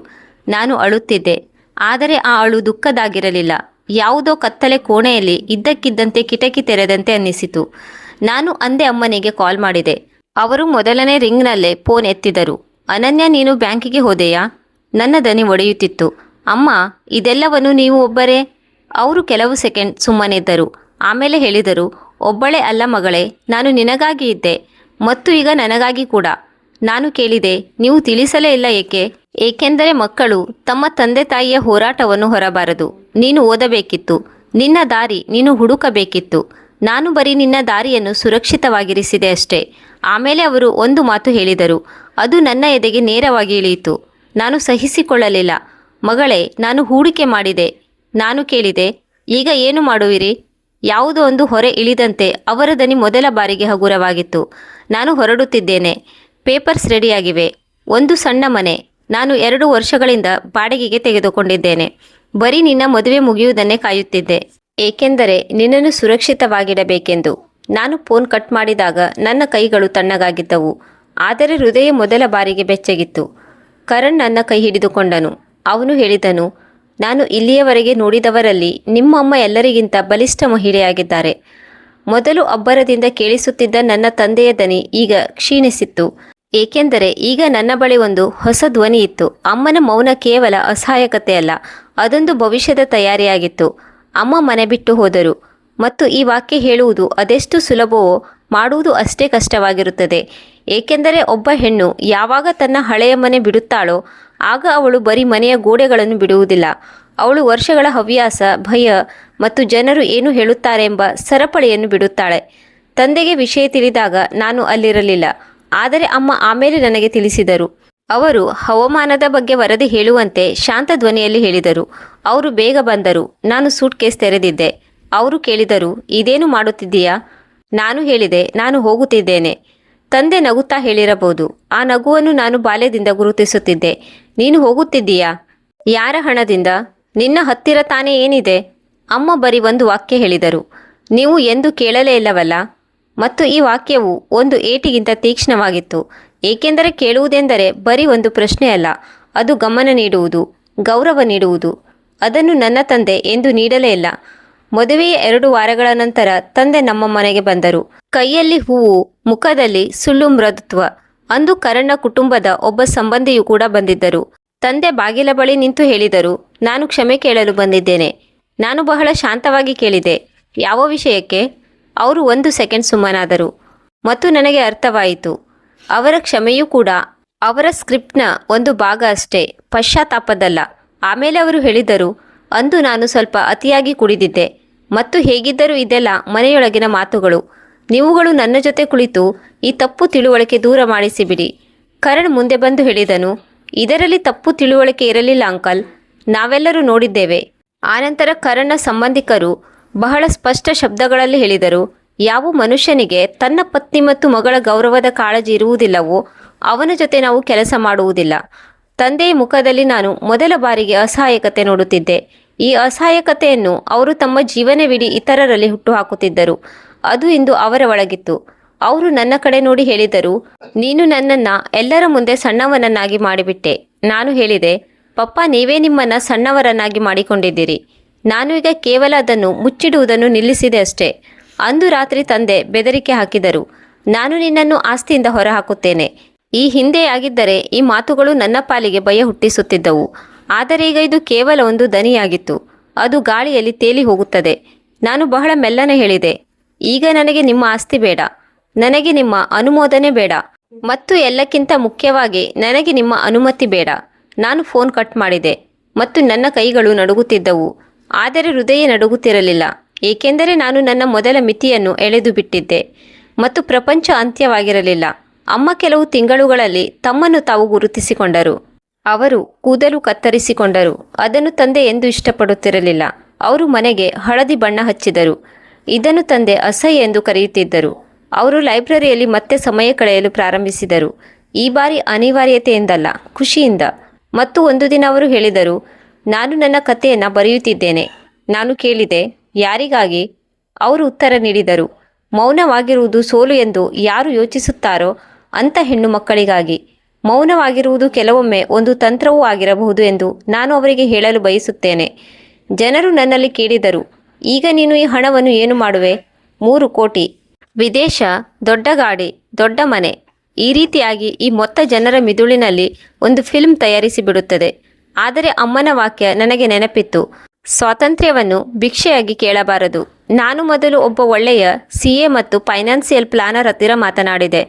ನಾನು ಅಳುತ್ತಿದ್ದೆ, ಆದರೆ ಆ ಅಳು ದುಃಖದಾಗಿರಲಿಲ್ಲ. ಯಾವುದೋ ಕತ್ತಲೆ ಕೋಣೆಯಲ್ಲಿ ಇದ್ದಕ್ಕಿದ್ದಂತೆ ಕಿಟಕಿ ತೆರೆದಂತೆ ಅನ್ನಿಸಿತು. ನಾನು ಅಂದೆ ಅಮ್ಮನಿಗೆ ಕಾಲ್ ಮಾಡಿದೆ. ಅವರು ಮೊದಲನೇ ರಿಂಗ್ನಲ್ಲೇ ಫೋನ್ ಎತ್ತಿದರು. ಅನನ್ಯ, ನೀನು ಬ್ಯಾಂಕಿಗೆ ಹೋದೆಯಾ? ನನ್ನ ದನಿ ಒಡೆಯುತ್ತಿತ್ತು. ಅಮ್ಮ, ಇದೆಲ್ಲವನ್ನು ನೀವು ಒಬ್ಬರೇ? ಅವರು ಕೆಲವು ಸೆಕೆಂಡ್ ಸುಮ್ಮನಿದ್ದರು. ಆಮೇಲೆ ಹೇಳಿದರು, ಒಬ್ಬಳೇ ಅಲ್ಲ ಮಗಳೇ, ನಾನು ನಿನಗಾಗಿ ಇದ್ದೆ ಮತ್ತು ಈಗ ನನಗಾಗಿ ಕೂಡ. ನಾನು ಕೇಳಿದೆ, ನೀವು ತಿಳಿಸಲೇ ಇಲ್ಲ ಏಕೆ? ಏಕೆಂದರೆ ಮಕ್ಕಳು ತಮ್ಮ ತಂದೆ ತಾಯಿಯ ಹೋರಾಟವನ್ನು ಹೊರಬಾರದು. ನೀನು ಓದಬೇಕಿತ್ತು, ನಿನ್ನ ದಾರಿ ನೀನು ಹುಡುಕಬೇಕಿತ್ತು. ನಾನು ಬರೀ ನಿನ್ನ ದಾರಿಯನ್ನು ಸುರಕ್ಷಿತವಾಗಿರಿಸಿದೆ ಅಷ್ಟೇ. ಆಮೇಲೆ ಅವರು ಒಂದು ಮಾತು ಹೇಳಿದರು, ಅದು ನನ್ನ ಎದೆಗೆ ನೇರವಾಗಿ ಇಳಿಯಿತು. ನಾನು ಸಹಿಸಿಕೊಳ್ಳಲಿಲ್ಲ. ಮಗಳೇ, ನಾನು ಹೂಡಿಕೆ ಮಾಡಿದೆ. ನಾನು ಕೇಳಿದೆ, ಈಗ ಏನು ಮಾಡುವಿರಿ? ಯಾವುದೋ ಒಂದು ಹೊರೆ ಇಳಿದಂತೆ ಅವರ ದನಿ ಮೊದಲ ಬಾರಿಗೆ ಹಗುರವಾಗಿತ್ತು. ನಾನು ಹೊರಡುತ್ತಿದ್ದೇನೆ. ಪೇಪರ್ಸ್ ರೆಡಿಯಾಗಿವೆ. ಒಂದು ಸಣ್ಣ ಮನೆ ನಾನು 2 ವರ್ಷಗಳಿಂದ ಬಾಡಿಗೆಗೆ ತೆಗೆದುಕೊಂಡಿದ್ದೇನೆ. ಬರೀ ನಿನ್ನ ಮದುವೆ ಮುಗಿಯುವುದನ್ನೇ ಕಾಯುತ್ತಿದ್ದೆ, ಏಕೆಂದರೆ ನಿನ್ನನ್ನು ಸುರಕ್ಷಿತವಾಗಿಡಬೇಕೆಂದು. ನಾನು ಫೋನ್ ಕಟ್ ಮಾಡಿದಾಗ ನನ್ನ ಕೈಗಳು ತಣ್ಣಗಾಗಿದ್ದವು, ಆದರೆ ಹೃದಯ ಮೊದಲ ಬಾರಿಗೆ ಬೆಚ್ಚಗಿತ್ತು. ಕರಣ್ ನನ್ನ ಕೈ ಹಿಡಿದುಕೊಂಡನು. ಅವನು ಹೇಳಿದನು, ನಾನು ಇಲ್ಲಿಯವರೆಗೆ ನೋಡಿದವರಲ್ಲಿ ನಿಮ್ಮಮ್ಮ ಎಲ್ಲರಿಗಿಂತ ಬಲಿಷ್ಠ ಮಹಿಳೆಯಾಗಿದ್ದಾರೆ. ಮೊದಲು ಅಬ್ಬರದಿಂದ ಕೇಳಿಸುತ್ತಿದ್ದ ನನ್ನ ತಂದೆಯ ದನಿ ಈಗ ಕ್ಷೀಣಿಸಿತ್ತು, ಏಕೆಂದರೆ ಈಗ ನನ್ನ ಬಳಿ ಒಂದು ಹೊಸ ಧ್ವನಿ ಇತ್ತು. ಅಮ್ಮನ ಮೌನ ಕೇವಲ ಅಸಹಾಯಕತೆ ಅಲ್ಲ, ಅದೊಂದು ಭವಿಷ್ಯದ ತಯಾರಿಯಾಗಿತ್ತು. ಅಮ್ಮ ಮನೆ ಬಿಟ್ಟು ಹೋದರು. ಮತ್ತು ಈ ವಾಕ್ಯ ಹೇಳುವುದು ಅದೆಷ್ಟು ಸುಲಭವೋ ಮಾಡುವುದು ಅಷ್ಟೇ ಕಷ್ಟವಾಗಿರುತ್ತದೆ. ಏಕೆಂದರೆ ಒಬ್ಬ ಹೆಣ್ಣು ಯಾವಾಗ ತನ್ನ ಹಳೆಯ ಮನೆ ಬಿಡುತ್ತಾಳೋ ಆಗ ಅವಳು ಬರೀ ಮನೆಯ ಗೋಡೆಗಳನ್ನು ಬಿಡುವುದಿಲ್ಲ. ಅವಳು ವರ್ಷಗಳ ಹವ್ಯಾಸ, ಭಯ ಮತ್ತು ಜನರು ಏನು ಹೇಳುತ್ತಾರೆ ಎಂಬ ಸರಪಳಿಯನ್ನು ಬಿಡುತ್ತಾಳೆ. ತಂದೆಗೆ ವಿಷಯ ತಿಳಿದಾಗ ನಾನು ಅಲ್ಲಿರಲಿಲ್ಲ, ಆದರೆ ಅಮ್ಮ ಆಮೇಲೆ ನನಗೆ ತಿಳಿಸಿದರು. ಅವರು ಹವಾಮಾನದ ಬಗ್ಗೆ ವರದಿ ಹೇಳುವಂತೆ ಶಾಂತ ಧ್ವನಿಯಲ್ಲಿ ಹೇಳಿದರು. ಅವರು ಬೇಗ ಬಂದರು. ನಾನು ಸೂಟ್ ಕೇಸ್ ತೆರೆದಿದ್ದೆ. ಅವರು ಕೇಳಿದರು, ಇದೇನು ಮಾಡುತ್ತಿದ್ದೀಯಾ? ನಾನು ಹೇಳಿದೆ, ನಾನು ಹೋಗುತ್ತಿದ್ದೇನೆ. ತಂದೆ ನಗುತ್ತಾ ಹೇಳಿರಬಹುದು. ಆ ನಗುವನ್ನು ನಾನು ಬಾಲ್ಯದಿಂದ ಗುರುತಿಸುತ್ತಿದ್ದೆ. ನೀನು ಹೋಗುತ್ತಿದ್ದೀಯಾ? ಯಾರ ಹಣದಿಂದ? ನಿನ್ನ ಹತ್ತಿರ ತಾನೇ ಏನಿದೆ? ಅಮ್ಮ ಬರೀ ಒಂದು ವಾಕ್ಯ ಹೇಳಿದರು, ನೀವು ಎಂದು ಕೇಳಲೇ ಇಲ್ಲವಲ್ಲ. ಮತ್ತು ಈ ವಾಕ್ಯವು ಒಂದು ಏಟಿಗಿಂತ ತೀಕ್ಷ್ಣವಾಗಿತ್ತು. ಏಕೆಂದರೆ ಕೇಳುವುದೆಂದರೆ ಬರೀ ಒಂದು ಪ್ರಶ್ನೆ ಅಲ್ಲ, ಅದು ಗಮನ ನೀಡುವುದು, ಗೌರವ ನೀಡುವುದು. ಅದನ್ನು ನನ್ನ ತಂದೆ ಎಂದು ನೀಡಲೇ ಇಲ್ಲ. ಮದುವೆಯ 2 ವಾರಗಳ ನಂತರ ತಂದೆ ನಮ್ಮ ಮನೆಗೆ ಬಂದರು. ಕೈಯಲ್ಲಿ ಹೂವು, ಮುಖದಲ್ಲಿ ಸುಳ್ಳು ಮೃದುತ್ವ. ಅಂದು ಕರಣ್ನ ಕುಟುಂಬದ ಒಬ್ಬ ಸಂಬಂಧಿಯು ಕೂಡ ಬಂದಿದ್ದರು. ತಂದೆ ಬಾಗಿಲ ಬಳಿ ನಿಂತು ಹೇಳಿದರು, ನಾನು ಕ್ಷಮೆ ಕೇಳಲು ಬಂದಿದ್ದೇನೆ. ನಾನು ಬಹಳ ಶಾಂತವಾಗಿ ಕೇಳಿದೆ, ಯಾವ ವಿಷಯಕ್ಕೆ? ಅವರು 1 ಸೆಕೆಂಡ್ ಸುಮ್ಮನಾದರು ಮತ್ತು ನನಗೆ ಅರ್ಥವಾಯಿತು. ಅವರ ಕ್ಷಮೆಯೂ ಕೂಡ ಅವರ ಸ್ಕ್ರಿಪ್ಟ್ನ ಒಂದು ಭಾಗ ಅಷ್ಟೇ, ಪಶ್ಚಾತ್ತಾಪದಲ್ಲ. ಆಮೇಲೆ ಅವರು ಹೇಳಿದರು, ಅಂದು ನಾನು ಸ್ವಲ್ಪ ಅತಿಯಾಗಿ ಕುಡಿದಿದ್ದೆ ಮತ್ತು ಹೇಗಿದ್ದರೂ ಇದೆಲ್ಲ ಮನೆಯೊಳಗಿನ ಮಾತುಗಳು. ನೀವುಗಳು ನನ್ನ ಜೊತೆ ಕುಳಿತು ಈ ತಪ್ಪು ತಿಳುವಳಿಕೆ ದೂರ ಮಾಡಿಸಿಬಿಡಿ. ಕರಣ್ ಮುಂದೆ ಬಂದು ಹೇಳಿದನು, ಇದರಲ್ಲಿ ತಪ್ಪು ತಿಳುವಳಿಕೆ ಇರಲಿಲ್ಲ ಅಂಕಲ್, ನಾವೆಲ್ಲರೂ ನೋಡಿದ್ದೇವೆ. ಆನಂತರ ಕರಣ್ನ ಸಂಬಂಧಿಕರು ಬಹಳ ಸ್ಪಷ್ಟ ಶಬ್ದಗಳಲ್ಲಿ ಹೇಳಿದರು, ಯಾವ ಮನುಷ್ಯನಿಗೆ ತನ್ನ ಪತ್ನಿ ಮತ್ತು ಮಗಳ ಗೌರವದ ಕಾಳಜಿ ಇರುವುದಿಲ್ಲವೋ ಅವನ ಜೊತೆ ನಾವು ಕೆಲಸ ಮಾಡುವುದಿಲ್ಲ. ತಂದೆಯ ಮುಖದಲ್ಲಿ ನಾನು ಮೊದಲ ಬಾರಿಗೆ ಅಸಹಾಯಕತೆ ನೋಡುತ್ತಿದ್ದೆ. ಈ ಅಸಹಾಯಕತೆಯನ್ನು ಅವರು ತಮ್ಮ ಜೀವನವಿಡೀ ಇತರರಲ್ಲಿ ಹುಟ್ಟುಹಾಕುತ್ತಿದ್ದರು. ಅದು ಇಂದು ಅವರ ಒಳಗಿತ್ತು. ಅವರು ನನ್ನ ಕಡೆ ನೋಡಿ ಹೇಳಿದರು, ನೀನು ನನ್ನನ್ನು ಎಲ್ಲರ ಮುಂದೆ ಸಣ್ಣವನನ್ನಾಗಿ ಮಾಡಿಬಿಟ್ಟೆ. ನಾನು ಹೇಳಿದೆ, ಪಪ್ಪ, ನೀವೇ ನಿಮ್ಮನ್ನು ಸಣ್ಣವರನ್ನಾಗಿ ಮಾಡಿಕೊಂಡಿದ್ದೀರಿ. ನಾನು ಈಗ ಕೇವಲ ಅದನ್ನು ಮುಚ್ಚಿಡುವುದನ್ನು ನಿಲ್ಲಿಸಿದೆ ಅಷ್ಟೇ. ಅಂದು ರಾತ್ರಿ ತಂದೆ ಬೆದರಿಕೆ ಹಾಕಿದರು, ನಾನು ನಿನ್ನನ್ನು ಆಸ್ತಿಯಿಂದ ಹೊರಹಾಕುತ್ತೇನೆ. ಈ ಹಿಂದೆ ಆಗಿದ್ದರೆ ಈ ಮಾತುಗಳು ನನ್ನ ಪಾಲಿಗೆ ಭಯ ಹುಟ್ಟಿಸುತ್ತಿದ್ದವು. ಆದರೆ ಈಗ ಇದು ಕೇವಲ ಒಂದು ದನಿಯಾಗಿತ್ತು. ಅದು ಗಾಳಿಯಲ್ಲಿ ತೇಲಿ ಹೋಗುತ್ತದೆ. ನಾನು ಬಹಳ ಮೆಲ್ಲನೆ ಹೇಳಿದೆ, ಈಗ ನನಗೆ ನಿಮ್ಮ ಆಸ್ತಿ ಬೇಡ, ನನಗೆ ನಿಮ್ಮ ಅನುಮೋದನೆ ಬೇಡ, ಮತ್ತು ಎಲ್ಲಕ್ಕಿಂತ ಮುಖ್ಯವಾಗಿ ನನಗೆ ನಿಮ್ಮ ಅನುಮತಿ ಬೇಡ. ನಾನು ಫೋನ್ ಕಟ್ ಮಾಡಿದೆ ಮತ್ತು ನನ್ನ ಕೈಗಳು ನಡುಗುತ್ತಿದ್ದವು. ಆದರೆ ಹೃದಯ ನಡುಗುತ್ತಿರಲಿಲ್ಲ, ಏಕೆಂದರೆ ನಾನು ನನ್ನ ಮೊದಲ ಮಿತಿಯನ್ನು ಎಳೆದು ಬಿಟ್ಟಿದ್ದೆ ಮತ್ತು ಪ್ರಪಂಚ ಅಂತ್ಯವಾಗಿರಲಿಲ್ಲ. ಅಮ್ಮ ಕೆಲವು ತಿಂಗಳುಗಳಲ್ಲಿ ತಮ್ಮನ್ನು ತಾವು ಗುರುತಿಸಿಕೊಂಡರು. ಅವರು ಕೂದಲು ಕತ್ತರಿಸಿಕೊಂಡರು. ಅದನ್ನು ತಂದೆ ಎಂದು ಇಷ್ಟಪಡುತ್ತಿರಲಿಲ್ಲ. ಅವರು ಮನೆಗೆ ಹಳದಿ ಬಣ್ಣ ಹಚ್ಚಿದರು. ಇದನ್ನು ತಂದೆ ಅಸಹ್ಯ ಎಂದು ಕರೆಯುತ್ತಿದ್ದರು. ಅವರು ಲೈಬ್ರರಿಯಲ್ಲಿ ಮತ್ತೆ ಸಮಯ ಕಳೆಯಲು ಪ್ರಾರಂಭಿಸಿದರು. ಈ ಬಾರಿ ಅನಿವಾರ್ಯತೆಯಿಂದಲ್ಲ, ಖುಷಿಯಿಂದ. ಮತ್ತು ಒಂದು ದಿನ ಅವರು ಹೇಳಿದರು, ನಾನು ನನ್ನ ಕಥೆಯನ್ನು ಬರೆಯುತ್ತಿದ್ದೇನೆ. ನಾನು ಕೇಳಿದೆ, ಯಾರಿಗಾಗಿ? ಅವರು ಉತ್ತರ ನೀಡಿದರು, ಮೌನವಾಗಿರುವುದು ಸೋಲು ಎಂದು ಯಾರು ಯೋಚಿಸುತ್ತಾರೋ ಅಂಥ ಹೆಣ್ಣು ಮಕ್ಕಳಿಗಾಗಿ. ಮೌನವಾಗಿರುವುದು ಕೆಲವೊಮ್ಮೆ ಒಂದು ತಂತ್ರವೂ ಆಗಿರಬಹುದು ಎಂದು ನಾನು ಅವರಿಗೆ ಹೇಳಲು ಬಯಸುತ್ತೇನೆ. ಜನರು ನನ್ನಲ್ಲಿ ಕೇಳಿದರು, ಈಗ ನೀನು ಈ ಹಣವನ್ನು ಏನು ಮಾಡುವೆ? 3 ಕೋಟಿ, ವಿದೇಶ, ದೊಡ್ಡ ಗಾಡಿ, ದೊಡ್ಡ ಮನೆ. ಈ ರೀತಿಯಾಗಿ ಈ ಮೊತ್ತ ಜನರ ಮಿದುಳಿನಲ್ಲಿ ಒಂದು ಫಿಲ್ಮ್ ತಯಾರಿಸಿ ಬಿಡುತ್ತದೆ. ಆದರೆ ಅಮ್ಮನ ವಾಕ್ಯ ನನಗೆ ನೆನಪಿತ್ತು, ಸ್ವಾತಂತ್ರ್ಯವನ್ನು ಭಿಕ್ಷೆಯಾಗಿ ಕೇಳಬಾರದು. ನಾನು ಮೊದಲು ಒಬ್ಬ ಒಳ್ಳೆಯ CA ಮತ್ತು ಫೈನಾನ್ಸಿಯಲ್ ಪ್ಲಾನರ್ ಹತ್ತಿರ ಮಾತನಾಡಿದೆ.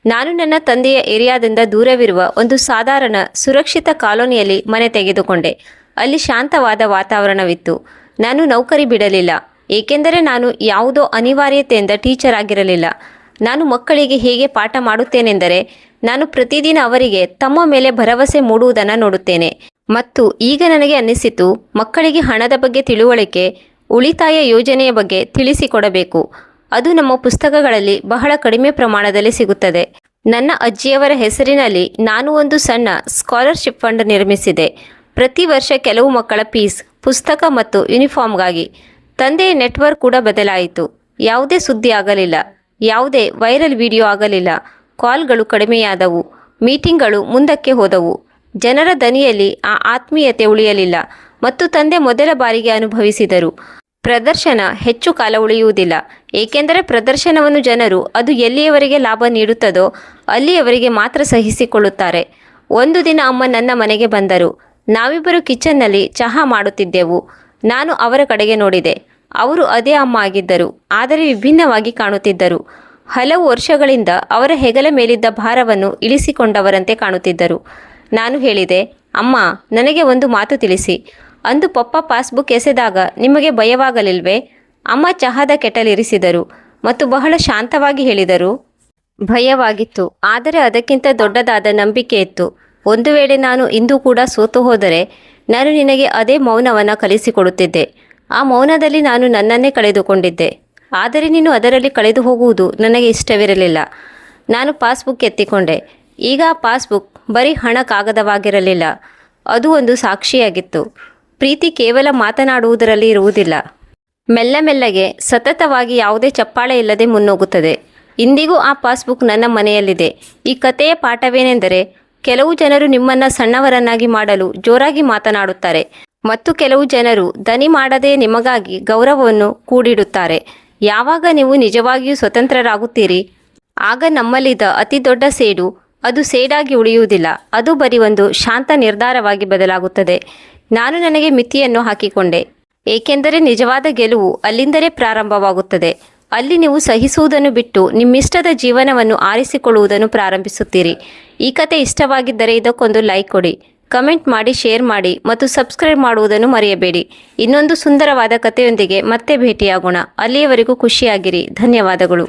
ನಾನು ನನ್ನ ತಂದೆಯ ಏರಿಯಾದಿಂದ ದೂರವಿರುವ ಒಂದು ಸಾಧಾರಣ ಸುರಕ್ಷಿತ ಕಾಲೋನಿಯಲ್ಲಿ ಮನೆ ತೆಗೆದುಕೊಂಡೆ. ಅಲ್ಲಿ ಶಾಂತವಾದ ವಾತಾವರಣವಿತ್ತು. ನಾನು ನೌಕರಿ ಬಿಡಲಿಲ್ಲ, ಏಕೆಂದರೆ ನಾನು ಯಾವುದೋ ಅನಿವಾರ್ಯತೆಯಿಂದ ಟೀಚರ್ ಆಗಿರಲಿಲ್ಲ. ನಾನು ಮಕ್ಕಳಿಗೆ ಹೇಗೆ ಪಾಠ ಮಾಡುತ್ತೇನೆಂದರೆ, ನಾನು ಪ್ರತಿದಿನ ಅವರಿಗೆ ತಮ್ಮ ಮೇಲೆ ಭರವಸೆ ಮೂಡುವುದನ್ನು ನೋಡುತ್ತೇನೆ. ಮತ್ತು ಈಗ ನನಗೆ ಅನ್ನಿಸಿತು, ಮಕ್ಕಳಿಗೆ ಹಣದ ಬಗ್ಗೆ ತಿಳುವಳಿಕೆ, ಉಳಿತಾಯ ಯೋಜನೆಯ ಬಗ್ಗೆ ತಿಳಿಸಿಕೊಡಬೇಕು. ಅದು ನಮ್ಮ ಪುಸ್ತಕಗಳಲ್ಲಿ ಬಹಳ ಕಡಿಮೆ ಪ್ರಮಾಣದಲ್ಲಿ ಸಿಗುತ್ತದೆ. ನನ್ನ ಅಜ್ಜಿಯವರ ಹೆಸರಿನಲ್ಲಿ ನಾನು ಒಂದು ಸಣ್ಣ ಸ್ಕಾಲರ್ಶಿಪ್ ಫಂಡ್ ನಿರ್ಮಿಸಿದೆ. ಪ್ರತಿ ವರ್ಷ ಕೆಲವು ಮಕ್ಕಳ ಫೀಸ್, ಪುಸ್ತಕ ಮತ್ತು ಯೂನಿಫಾರ್ಮ್ಗಾಗಿ. ತಂದೆಯ ನೆಟ್ವರ್ಕ್ ಕೂಡ ಬದಲಾಯಿತು. ಯಾವುದೇ ಸುದ್ದಿ ಆಗಲಿಲ್ಲ, ಯಾವುದೇ ವೈರಲ್ ವಿಡಿಯೋ ಆಗಲಿಲ್ಲ. ಕಾಲ್ಗಳು ಕಡಿಮೆಯಾದವು, ಮೀಟಿಂಗ್ಗಳು ಮುಂದಕ್ಕೆ ಹೋದವು. ಜನರ ದನಿಯಲ್ಲಿ ಆ ಆತ್ಮೀಯತೆ ಉಳಿಯಲಿಲ್ಲ ಮತ್ತು ತಂದೆ ಮೊದಲ ಬಾರಿಗೆ ಅನುಭವಿಸಿದರು, ಪ್ರದರ್ಶನ ಹೆಚ್ಚು ಕಾಲ ಉಳಿಯುವುದಿಲ್ಲ. ಏಕೆಂದರೆ ಪ್ರದರ್ಶನವನ್ನು ಜನರು ಅದು ಎಲ್ಲಿಯವರೆಗೆ ಲಾಭ ನೀಡುತ್ತದೋ ಅಲ್ಲಿಯವರೆಗೆ ಮಾತ್ರ ಸಹಿಸಿಕೊಳ್ಳುತ್ತಾರೆ. ಒಂದು ದಿನ ಅಮ್ಮ ನನ್ನ ಮನೆಗೆ ಬಂದರು. ನಾವಿಬ್ಬರು ಕಿಚನ್ನಲ್ಲಿ ಚಹಾ ಮಾಡುತ್ತಿದ್ದೆವು. ನಾನು ಅವರ ಕಡೆಗೆ ನೋಡಿದೆ. ಅವರು ಅದೇ ಅಮ್ಮ ಆಗಿದ್ದರು, ಆದರೆ ವಿಭಿನ್ನವಾಗಿ ಕಾಣುತ್ತಿದ್ದರು. ಹಲವು ವರ್ಷಗಳಿಂದ ಅವರ ಹೆಗಲ ಮೇಲಿದ್ದ ಭಾರವನ್ನು ಇಳಿಸಿಕೊಂಡವರಂತೆ ಕಾಣುತ್ತಿದ್ದರು. ನಾನು ಹೇಳಿದೆ, ಅಮ್ಮ, ನನಗೆ ಒಂದು ಮಾತು ತಿಳಿಸಿ. ಅಂದು ಪಪ್ಪ ಪಾಸ್ಬುಕ್ ಎಸೆದಾಗ ನಿಮಗೆ ಭಯವಾಗಲಿಲ್ವೇ? ಅಮ್ಮ ಚಹಾದ ಕೆಟಲಿರಿಸಿದರು ಮತ್ತು ಬಹಳ ಶಾಂತವಾಗಿ ಹೇಳಿದರು, ಭಯವಾಗಿತ್ತು, ಆದರೆ ಅದಕ್ಕಿಂತ ದೊಡ್ಡದಾದ ನಂಬಿಕೆ ಇತ್ತು. ಒಂದು ವೇಳೆ ನಾನು ಇಂದು ಕೂಡ ಸೋತು ಹೋದರೆ ನಾನು ನಿನಗೆ ಅದೇ ಮೌನವನ್ನು ಕಲಿಸಿಕೊಡುತ್ತಿದ್ದೆ. ಆ ಮೌನದಲ್ಲಿ ನಾನು ನನ್ನನ್ನೇ ಕಳೆದುಕೊಂಡಿದ್ದೆ. ಆದರೆ ನೀನು ಅದರಲ್ಲಿ ಕಳೆದು ಹೋಗುವುದು ನನಗೆ ಇಷ್ಟವಿರಲಿಲ್ಲ. ನಾನು ಪಾಸ್ಬುಕ್ ಎತ್ತಿಕೊಂಡೆ. ಈಗ ಆ ಪಾಸ್ಬುಕ್ ಬರೀ ಹಣ ಕಾಗದವಾಗಿರಲಿಲ್ಲ, ಅದು ಒಂದು ಸಾಕ್ಷಿಯಾಗಿತ್ತು. ಪ್ರೀತಿ ಕೇವಲ ಮಾತನಾಡುವುದರಲ್ಲಿ ಇರುವುದಿಲ್ಲ, ಮೆಲ್ಲ ಮೆಲ್ಲಗೆ ಸತತವಾಗಿ ಯಾವುದೇ ಚಪ್ಪಾಳೆ ಇಲ್ಲದೆ ಮುನ್ನೋಗುತ್ತದೆ. ಇಂದಿಗೂ ಆ ಪಾಸ್ಬುಕ್ ನನ್ನ ಮನೆಯಲ್ಲಿದೆ. ಈ ಕಥೆಯ ಪಾಠವೇನೆಂದರೆ, ಕೆಲವು ಜನರು ನಿಮ್ಮನ್ನು ಸಣ್ಣವರನ್ನಾಗಿ ಮಾಡಲು ಜೋರಾಗಿ ಮಾತನಾಡುತ್ತಾರೆ ಮತ್ತು ಕೆಲವು ಜನರು ದನಿ ಮಾಡದೆ ನಿಮಗಾಗಿ ಗೌರವವನ್ನು ಕೂಡಿಡುತ್ತಾರೆ. ಯಾವಾಗ ನೀವು ನಿಜವಾಗಿಯೂ ಸ್ವತಂತ್ರರಾಗುತ್ತೀರಿ, ಆಗ ನಮ್ಮಲ್ಲಿದ್ದ ಅತಿ ದೊಡ್ಡ ಸೇಡು ಅದು ಸೇಡಾಗಿ ಉಳಿಯುವುದಿಲ್ಲ, ಅದು ಬರೀ ಒಂದು ಶಾಂತ ನಿರ್ಧಾರವಾಗಿ ಬದಲಾಗುತ್ತದೆ. ನಾನು ನನಗೆ ಮಿತಿಯನ್ನು ಹಾಕಿಕೊಂಡೆ, ಏಕೆಂದರೆ ನಿಜವಾದ ಗೆಲುವು ಅಲ್ಲಿಂದಲೇ ಪ್ರಾರಂಭವಾಗುತ್ತದೆ. ಅಲ್ಲಿ ನೀವು ಸಹಿಸುವುದನ್ನು ಬಿಟ್ಟು ನಿಮ್ಮಿಷ್ಟದ ಜೀವನವನ್ನು ಆರಿಸಿಕೊಳ್ಳುವುದನ್ನು ಪ್ರಾರಂಭಿಸುತ್ತೀರಿ. ಈ ಕತೆ ಇಷ್ಟವಾಗಿದ್ದರೆ ಇದಕ್ಕೊಂದು ಲೈಕ್ ಕೊಡಿ, ಕಮೆಂಟ್ ಮಾಡಿ, ಶೇರ್ ಮಾಡಿ ಮತ್ತು ಸಬ್ಸ್ಕ್ರೈಬ್ ಮಾಡುವುದನ್ನು ಮರೆಯಬೇಡಿ. ಇನ್ನೊಂದು ಸುಂದರವಾದ ಕಥೆಯೊಂದಿಗೆ ಮತ್ತೆ ಭೇಟಿಯಾಗೋಣ. ಅಲ್ಲಿಯವರೆಗೂ ಖುಷಿಯಾಗಿರಿ. ಧನ್ಯವಾದಗಳು.